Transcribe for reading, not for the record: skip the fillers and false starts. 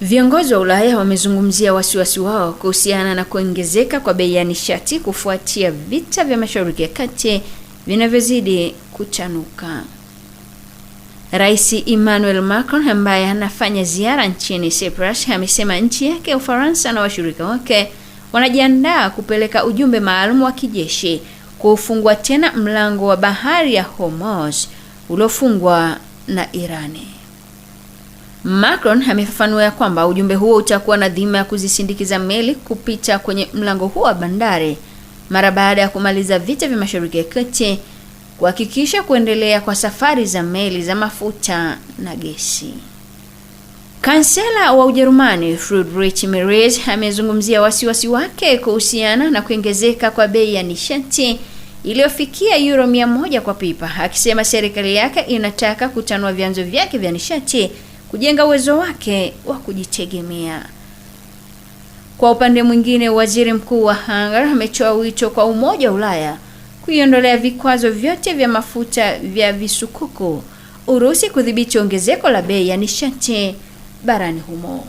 Viongozi wa Ulaya wamezungumzia wasiwasi wao kuhusiana na kuongezeka kwa bei ya nishati kufuatia vita vya Mashariki ya Kati vinavyozidi kuchanuka. Rais Emmanuel Macron ambaye anafanya ziara nchini Cyprus amesema nchi yake, Ufaransa na washirika wake wanajiandaa kupeleka ujumbe maalum wa kijeshi kufungua tena mlango wa bahari ya Hormuz uliofungwa na Irani. Macron amefafanua kwamba ujumbe huo utakuwa na dhima ya kuzisindikiza meli kupita kwenye mlango huo wa bandari mara baada ya kumaliza vita vya Mashariki ya Kati, kuhakikisha kuendelea kwa safari za meli za mafuta na gesi. Kansela wa Ujerumani Friedrich Merz amezungumzia wasiwasi wake kuhusiana na kuongezeka kwa bei ya nishati iliyofikia euro 100 kwa pipa, akisema serikali yake inataka kutanua vyanzo vyake vya nishati kujenga uwezo wake wa kujitegemea. Kwa upande mwingine, waziri mkuu wa Hungary ametoa wito kwa Umoja wa Ulaya kuiondolea vikwazo vyote vya mafuta vya visukuku Urusi kudhibiti ongezeko la bei ya nishati barani humo.